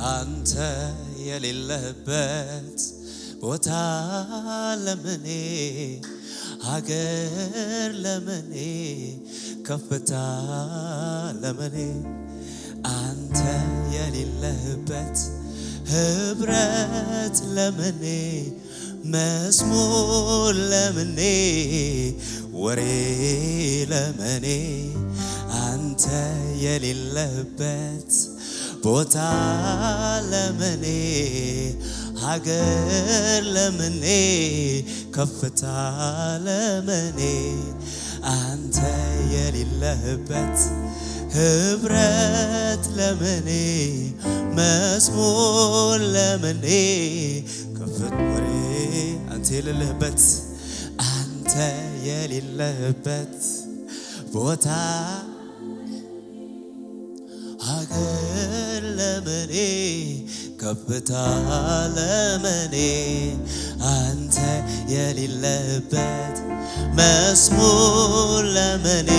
አንተ የሌለህበት ቦታ ለምኔ ሀገር ለምኔ ከፍታ ለምኔ አንተ የሌለህበት ህብረት ለምኔ መዝሙር ለምኔ ወሬ ለምኔ አንተ የሌለህበት ቦታ ለምኔ ሀገር ለምኔ ከፍታ ለምኔ አንተ የሌለህበት ህብረት ለምኔ መዝሙር ለምኔ ከፍታ ወሬ አንተ የሌለህበት አንተ የሌለህበት ቦታ ሀገር ለምኔ ከፍታ ለምኔ አንተ የሌለህበት መዝሙር ለምኔ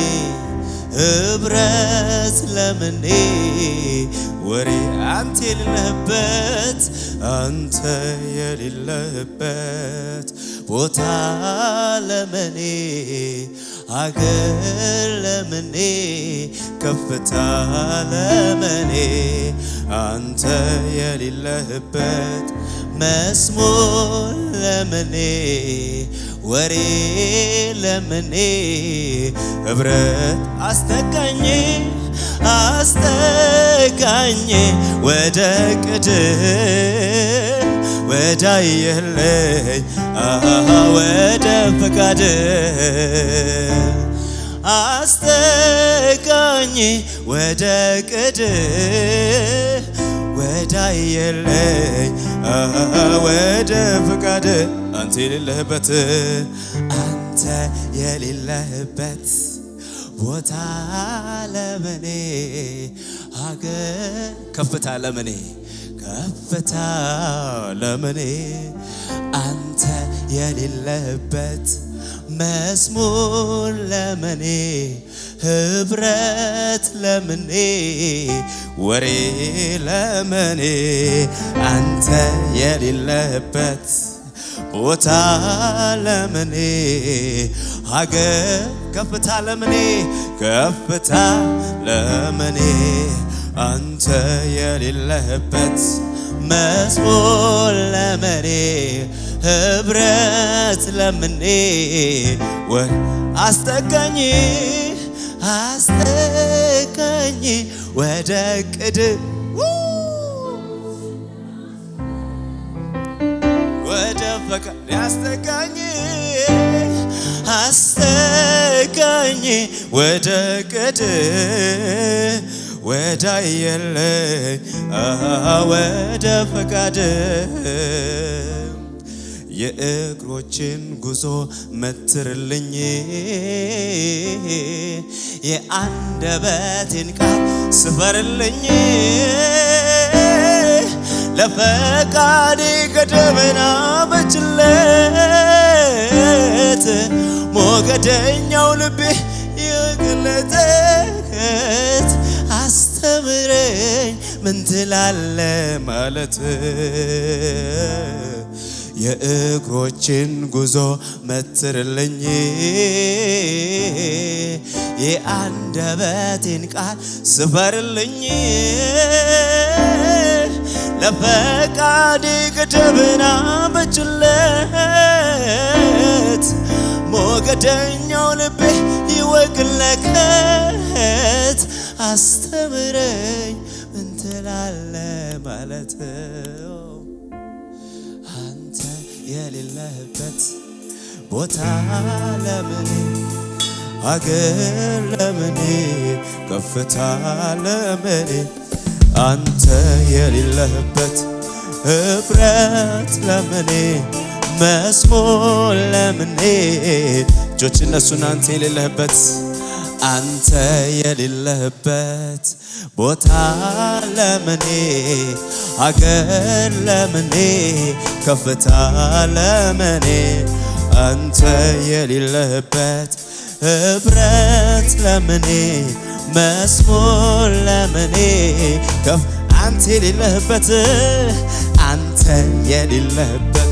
ህብረት ለምኔ ወሬ አንተ የሌለህበት አንተ የሌለህበት ቦታ ለምኔ ሀገር ለምኔ ከፍታ ለምኔ አንተ የሌለህበት መዝሙር ለምኔ ወሬ ለምኔ ህብረት አስጠጋኝ ወደ ቅድ ወዳየለኝ ወደ ፈቃድ አስጠጋኝ ወደ ቅድ ወዳየለኝ ወደ ፈቃድ አንተ የሌለህበት አንተ የሌለህበት ቦታ ለምኔ ሀገር ከፍታ ለምኔ ከፍታ ለምኔ አንተ የሌለህበት መዝሙር ለምኔ ህብረት ለምኔ ወሬ ለምኔ አንተ የሌለህበት ቦታ ለምኔ ሀገር ከፍታ ለምኔ ከፍታ ለምኔ አንተ የሌለህበት መዝሙር ለምኔ ህብረት ለምኔ አስጠጋኝ ወደ ቅድ ወደ ፈቃድ አስጠጋኝ ወደ ቅድ ወዳየለኝ ወደ ፈቃድ የእግሮችን ጉዞ መትርልኝ የአንደበቴን ቃል ስፈርልኝ ለፈቃዴ ገደብን አበጅለት ሞገደኛው ልቤ የገለጠት አስተምረኝ ምን ትላለህ ማለት የእግሮችን ጉዞ መትርልኝ የአንደበቴን ቃል ስፈርልኝ ለፈቃዴ ገደብን አበጅለት ሞገደኛው ልቤ ይወቅለከት አስተምረኝ ምን ትላለህ ማለት አንተ የሌለህበት ቦታ ለምኔ ሀገር ለምኔ ከፍታ ለምኔ አንተ የሌለህበት ህብረት ለምኔ መዝሙር ለምኔ እጆች እነሱን አንተ የሌለህበት አንተ የሌለህበት ቦታ ለምኔ ሀገር ለምኔ ከፍታ ለምኔ አንተ የሌለህበት ህብረት ለምኔ መዝሙር ለምኔ አንተ የሌለህበት አንተ የሌለህበት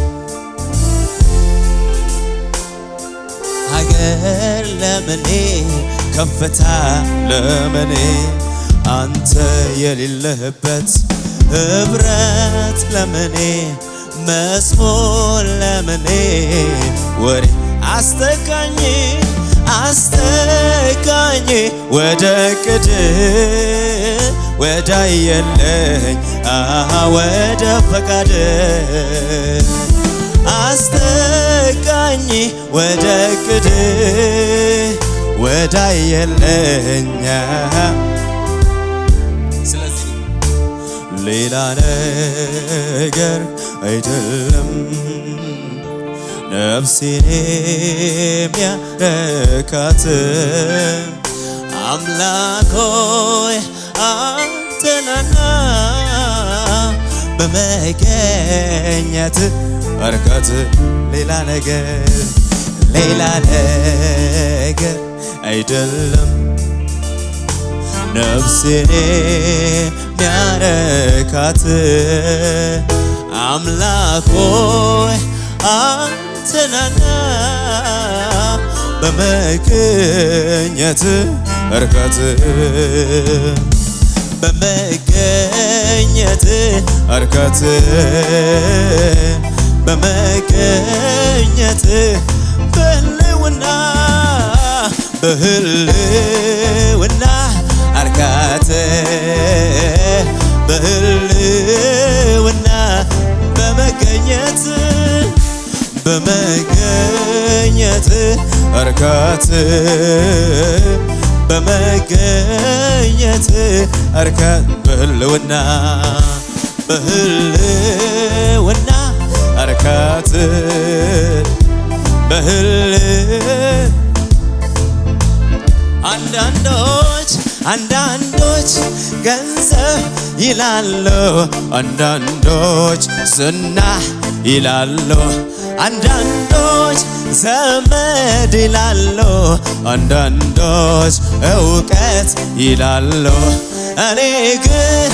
ሀገር ለምኔ ከፍታ ለምኔ አንተ የሌለህበት ህብረት ለምኔ መዝሙር ለምኔ ወሬ አስተካኝ ወደ ቅድ ወዳየለኝ ወደ ፈቃድ አስተካኝ ወደ ቅድ ወዳየለኝ ስለዚህ ሌላ ነገር አይደለም ነፍሴን የሚያረካት አምላክ ሆይ አንተ ነህና በመገኘት እርካት ሌላ ነገር አይደለም ነፍሴን የሚያረካት አምላክ ሆይ አንተ ነህና በመገኘት እርካት በመገኘት እርካት በመገኘት በህልውና እርካት በህልውና በመገኘት እርካት በመገኘት እርካት በህልውና እርካት አንዳንዶች ገንዘብ ይላሉ አንዳንዶች ዝና ይላሉ አንዳንዶች ዘመድ ይላሉ አንዳንዶች እውቀት ይላሉ እኔ ግን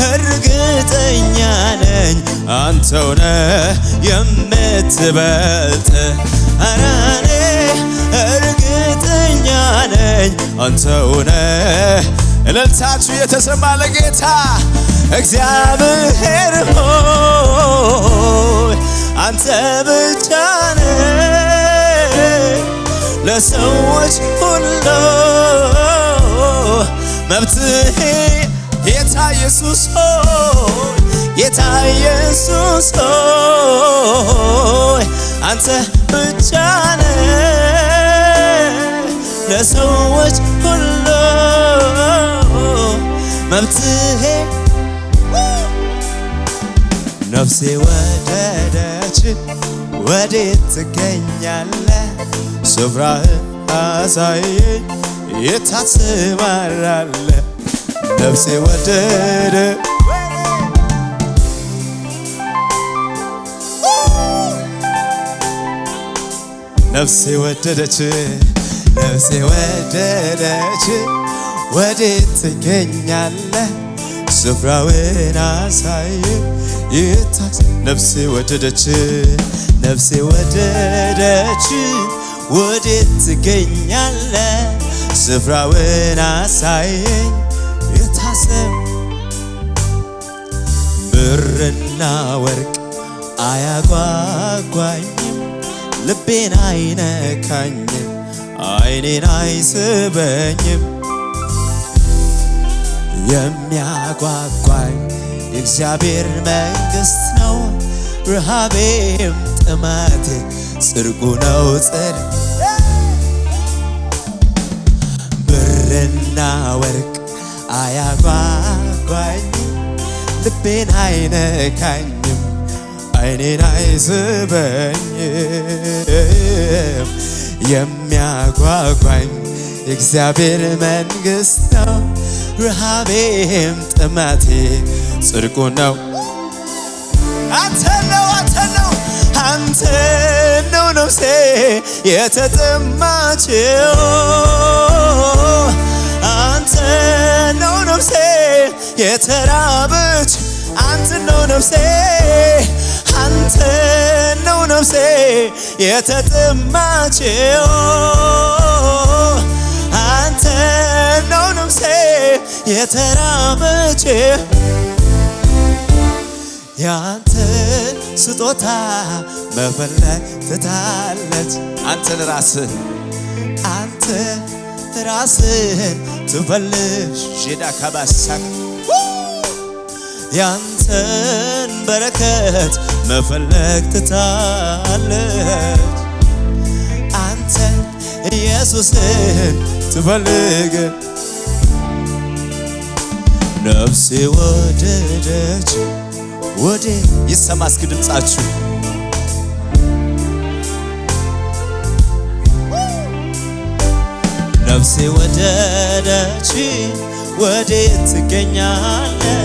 እርግጠኛ ነኝ አንተው ነህ የምትበልጥ ኧረ እኔ እርግጠኛ ነኝ አንተው ነህ እልልታችሁ የተሰማ ለጌታ እግዚአብሔር ሆይ አንተ ብቻ ነህ ለሰዎች ሁሉ መብትህ ጌታ ኢየሱስ ሆይ አንተ ብቻ ነህ ለሰዎች ሁሉ መብትህ ነፍሴ ወደደች ወዴት ትገኛለህ ስፍራህን አሳየኝ የት ትሰማራለህ ነፍሴ ወደደ ነፍሴ ወደደች ወዴት ትገኛለህ ስፍራውን አሳየኝ ነፍሴ ወደደች ወዴት ትገኛለህ ስፍራውን አሳየኝ የታሰብ ብርና ወርቅ አያጓጓኝም ልቤን አይነካኝም አይኔን አይስበኝም የሚያጓጓኝ የእግዚአብሔር መንግሥት ነው ረሃቤም ጥማቴ ጽድቁ ነው ብርና ወርቅ አያጓጓኝም ልቤን አይነካኝም አይኔን አይስበኝም የሚያጓጓኝ የእግዚአብሔር መንግሥት ነው ረሃቤም ጥማቴ ጽድቁ ነው አንተ ነው ነፍሴ የተጠማችው አንተ ነው ነፍሴ የተራበች አንተ ነው ነፍሴ አንተ ነው ነፍሴ የተጠማችው አንተ ነው ነፍሴ የተራበችው ያንተ ስጦታ መፈለግ ትታለች አንተን ራስህን ትፈልግ ሼዳ ካባሳክ ያንተን በረከት መፈለግ ትታለች አንተን ኢየሱስን ትፈልግ ነፍሴ ወደደች ወደ ይሰማ እስኪ ድምጻችሁ ነፍሴ ወደደች ወዴት ትገኛለህ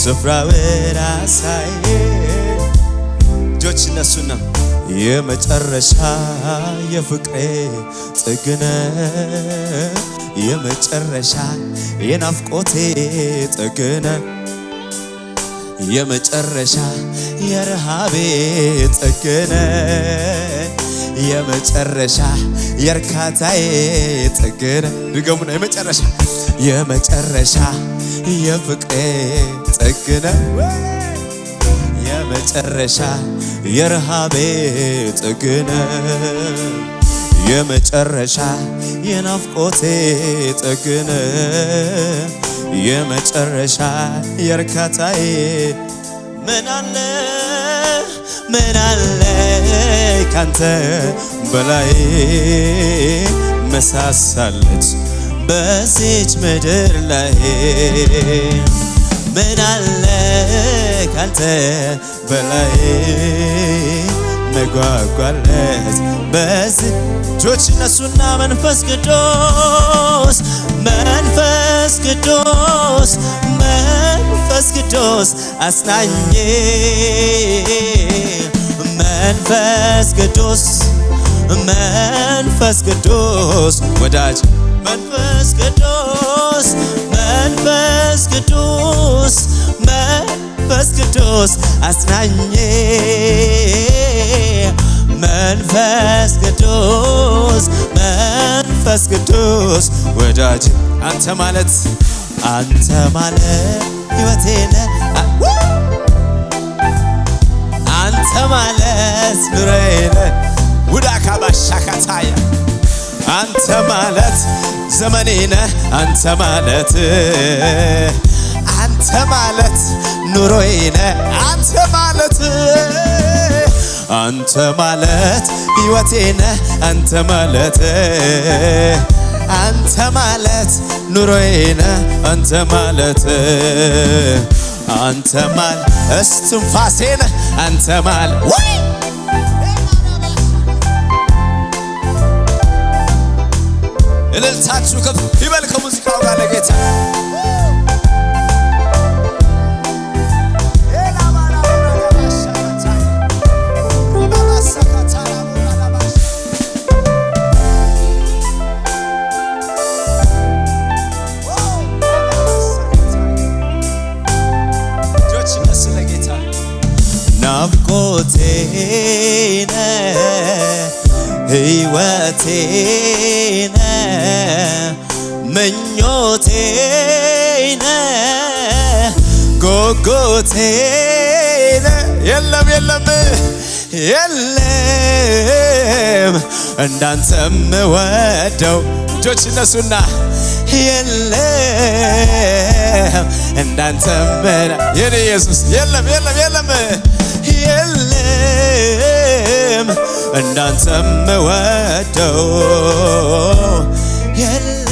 ስፍራው ራሳዬ እጆች እነሱና የመጨረሻ የፍቅሬ ጥግነ የመጨረሻ የናፍቆቴ ጥግነ የመጨረሻ የረሃቤ ጥግነ የመጨረሻ የርካታዬ ጥግነ ድገሙና የመጨረሻ የፍቅሬ ጥግነ የመጨረሻ የረሃቤ ጥግነ የመጨረሻ የናፍቆቴ ጥግነ የመጨረሻ የርካታዬ ምን አለ ካንተ በላይ መሳሳለች በዚች ምድር ላይ ምን አለ ካንተ በላይ መጓጓለት በዚህ እጆች እነሱና መንፈስ ቅዱስ አጽናኜ መንፈስ ቅዱስ ወዳጅ መንፈስ ቅዱስ አጽናኜ መንፈስ ቅዱስ ወዳጅ አንተ ማለት ሕይወቴ ነህ አንተ ማለት ኑሮዬ ነህ ውዳካ ባሻካታያ አንተ ማለት ዘመኔ ነህ አንተ ማለት ኑሮዬ ነህ አንተ ማለት ሕይወቴ ነህ አንተ ማለት ኑሮዬ ነህ አንተ ማለት እስትንፋሴ ነህ አንተ ማለት ወይ እልልታችሁ ከፍ ይበል ከሙዚቃው ጋር ለጌታ ናፍቆቴ ነህ ሕይወቴ ነህ ምኞቴ ነህ ጉጉቴ ነህ የለም እንዳንተ የምወደው እጆች እነሱና የለም እንዳንተ የኔ ኢየሱስ የለም እንዳንተ የምወደው የለም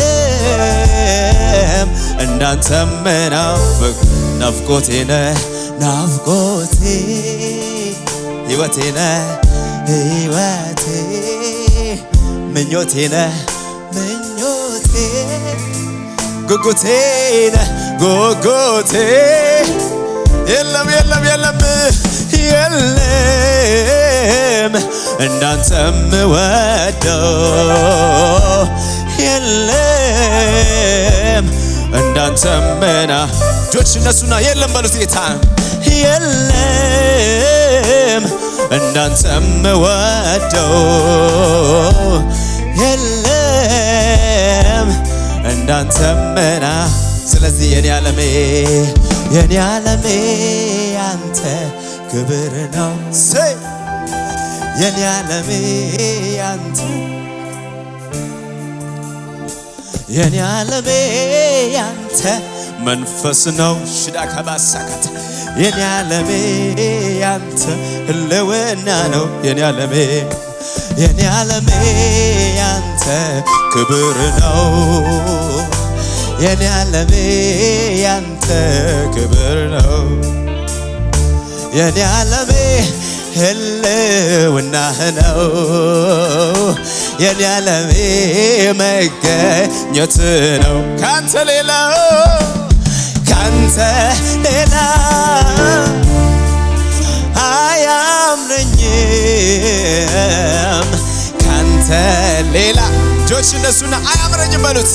እንዳንተ የምናፍቅ ናፍቆቴ ነህ ሕይወቴ ነህ ምኞቴ ነህ ጉጉቴ ነህ የለም እንዳንተ የምወደው የለም እንዳንተ እጆች እነሱና የለም በሉት ጌታ የለም እንዳንተም ወደው የለም እንዳንተም መና ስለዚህ የኔ ዓለሜ ያንተ ክብር ነው የኔ ዓለሜ ያንተ የኔ ዓለሜ ያንተ መንፈስ ነው ሽዳካባሳካታ የኔ ዓለሜ ያንተ ህልውና ነው የኔ ዓለሜ ያንተ ክብር ነው የኔ ዓለሜ ያንተ ክብር ነው የኔ ዓለሜ ህልውናህ ነው የኔ ዓለሜ መገኘት ነው ካንተ ሌላ አያምረኝም ካንተ ሌላ እጆች እነሱና አያምረኝም በሉት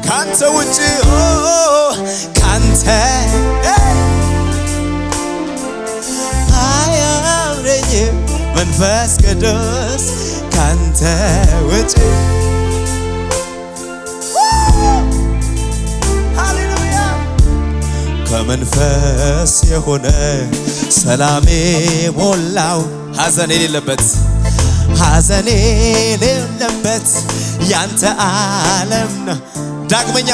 ካንተ ውጭ ካንተ አያምረኝም መንፈስ ቅዱስ ካንተ ውጭ ሃሌሉያ ከመንፈስ የሆነ ሰላሜ ሞላው ሐዘን የሌለበት ያንተ ዓለም ነው ዳግመኛ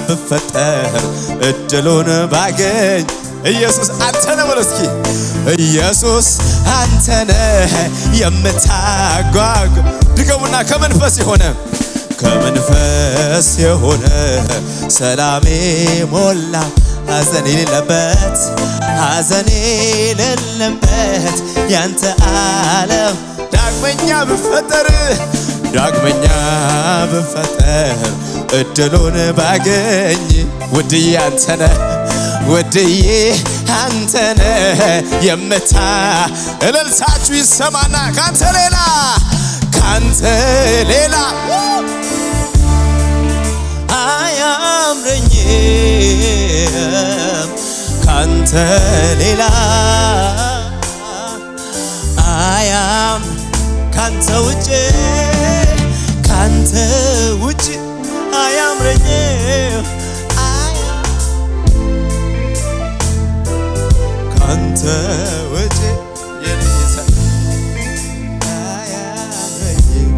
ብፈጠር እድሉን ባገኝ ኢየሱስ አንተ ነህ በለው እስኪ ኢየሱስ አንተ ነህ የምታጓጓ ድገሙና ከመንፈስ የሆነ ሰላሜ ሞላ ሐዘን የሌለበት ያንተ ዓለም ዳግመኛ ብፈጠር እድሉን ባገኝ ውድዬ አንተ ነህ እልልታችሁ ይሰማና ካንተ ሌላ አያምረኝም ካንተ ሌላ ካንተ ውጭ አያምረኝም ካንተ ውጭ አያምረኝም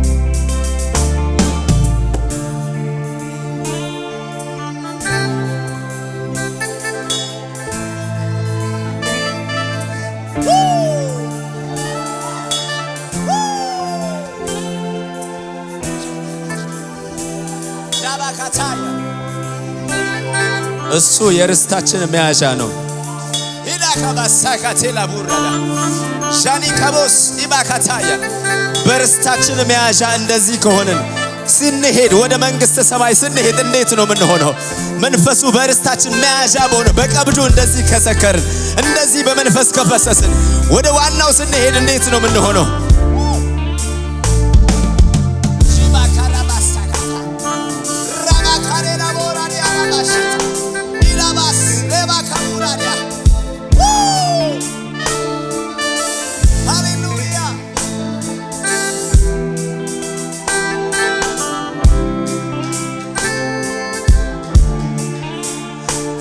እሱ የርስታችን መያዣ ነው ሂዳካባሳካቴላ ቡራዳ ሻኒ ካቦስ ኢባካታያ በርስታችን መያዣ እንደዚህ ከሆነን ስንሄድ ወደ መንግስተ ሰማይ ስንሄድ እንዴት ነው የምንሆነው? መንፈሱ በርስታችን መያዣ በሆነ በቀብዱ እንደዚህ ከሰከርን እንደዚህ በመንፈስ ከፈሰስን ወደ ዋናው ስንሄድ እንዴት ነው የምንሆነው?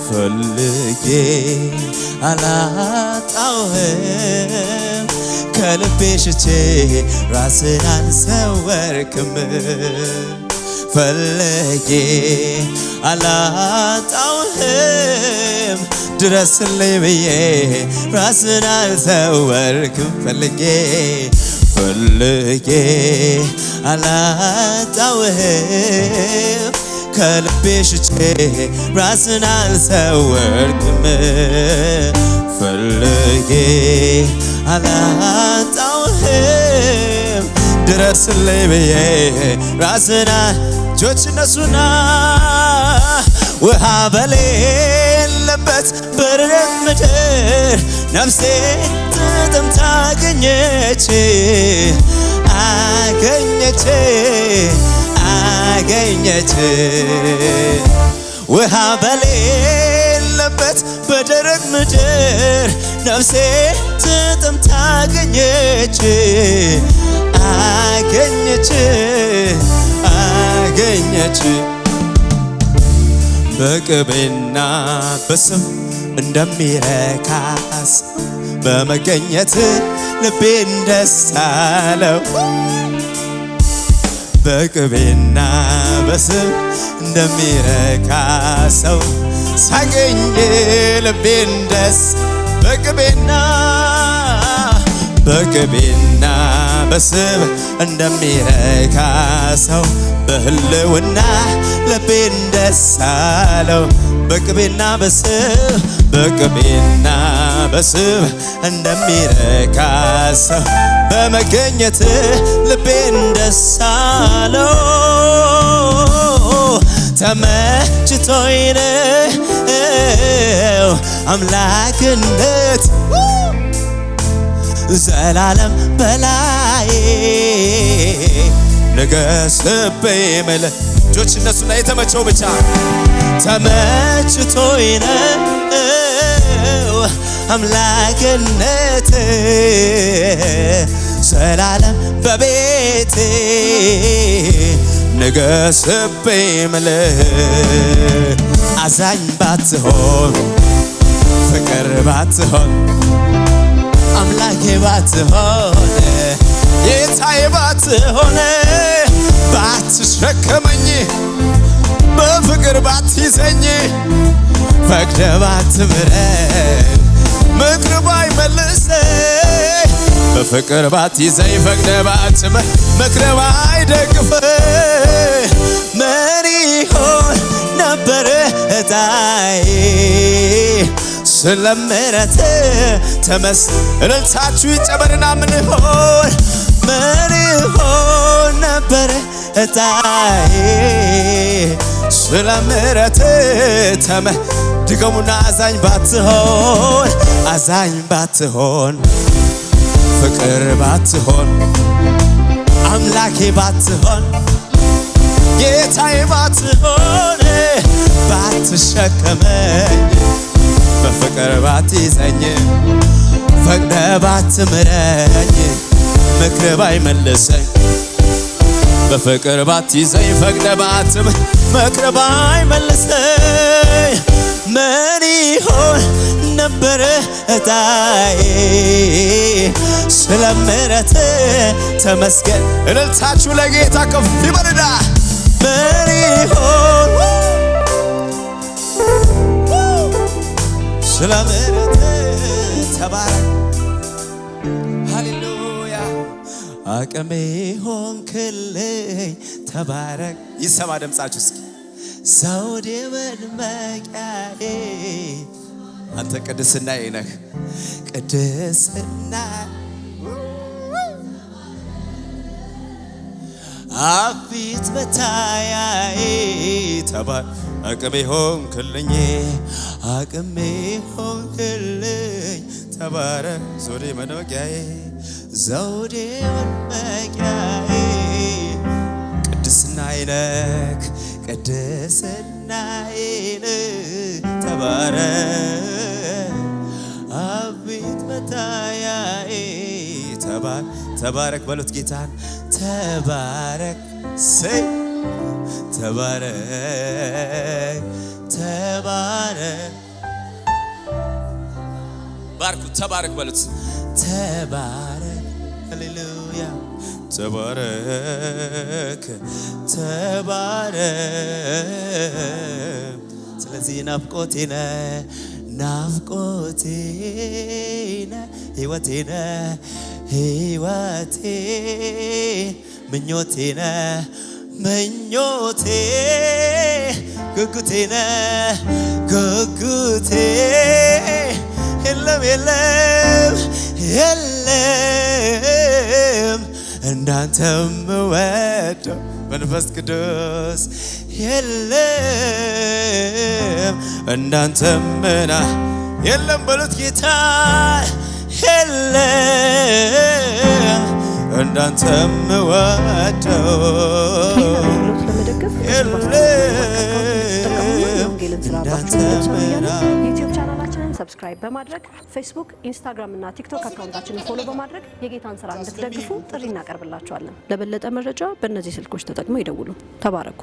ፈልጌ አላጣሁህም ከልቤ ሽቼ ራስን አልሰወርክም ፈልጌ አላጣሁህም ድረስልኝ ብዬ ራስን አልሰወርክም ፈልጌ አላጣሁህም ከልቤ ሽቼ ራስን አልሰወርክም ፈልጌ አላጣሁህም ድረስልኝ ብዬ ራስን እጆች እነሱና ውሃ በሌለበት በረሃ ምድር ነፍሴ ተጠምታ አገኘች ውሃ በሌለበት በደረቅ ምድር ነፍሴ ተጠምታ አገኘች በቅቤና በስብ እንደሚረካስ በመገኘት ልቤን ደስ አለው በቅቤና በስብ እንደሚረካ ሰው ሳገኝ ልቤን ደስ በቅቤና በስብ እንደሚረካ ሰው በህልውና ልቤን ደስ አለው በቅቤና በስብ እንደሚረካ ሰው በመገኘት ልቤን ደስ አለው ተመችቶኝ ነው አምላክነት ዘላለም በላይ ንገስብኝ ምል እጆች እነሱና የተመቸው ብቻ ተመችቶኝ ነው አምላክነት ዘላለም በቤቴ ንገስብኝ ምል አዛኝ ባትሆን ፍቅር ባትሆን አምላኬ ባትሆን ጌታዬ ባትሆን ባትሸከመኝ በፍቅር ባትይዘኝ ፈቅደህ ባትምረኝ ምክር ባይመልሰኝ በፍቅር ባትይዘኝ ፈቅደህ ባትምረኝ ምክር ባይደግፈኝ ምን ይሆን ነበር ዕጣዬ ስለ ምሕረትህ እልልታችሁ ይጨመርና ምን ይሆን ነበር ዕጣዬ ስለ ምሕረትህ ድገሙና አዛኝ ባትሆን ፍቅር ባትሆን አምላኬ ባትሆን ጌታዬ ባትሆን ባትሸከመኝ በፍቅር ባትይዘኝ ፈቅደህ ባትምረኝ ምክር ባይመልሰኝ በፍቅር ባትይዘኝ ፈቅደህ ምክር ባይመልሰኝ ምን ይሆን ነበር ዕጣዬ ስለ ምሕረትህ ተመስገን እልልታችሁ ለጌታ ከፍ ይበልና ምን ይሆን ስለ ምሕረትህ ተባረክ ሃሌሉያ አቅሜ ሆንክልኝ ተባረክ ይሰማ ድምጻችሁ እስኪ ዘውዴ መድመቂያዬ አንተ ቅድስናዬ ነህ ቅድስና አፊት መታያዬ ተባረክ አቅሜ ሆንክልኝ ተባረክ ዘውዴ መድመቂያዬ ቅድስናዬ ነህ ተባረክ አፊት መታያዬ ተባረክ በሉት ጌታን ተባረክ ባርኩ ተባረክ በሉት ተባረክ ሃሌሉያ ተባረክ ስለዚህ ናፍቆቴ ነህ ሕይወቴ ምኞቴ ጉጉቴ የለም እንዳንተም ወደው መንፈስ ቅዱስ የለም እንዳንተም የለም በሉት ጌታ የለም እንዳንተም ወደው የለም ይህንን ስራ አብራችሁ እንድትሰሩ እያልን ዩቲዩብ ቻናላችንን ሰብስክራይብ በማድረግ ፌስቡክ፣ ኢንስታግራም እና ቲክቶክ አካውንታችንን ፎሎ በማድረግ የጌታን ስራ እንድትደግፉ ጥሪ እናቀርብላችኋለን። ለበለጠ መረጃ በእነዚህ ስልኮች ተጠቅመው ይደውሉ። ተባረኩ።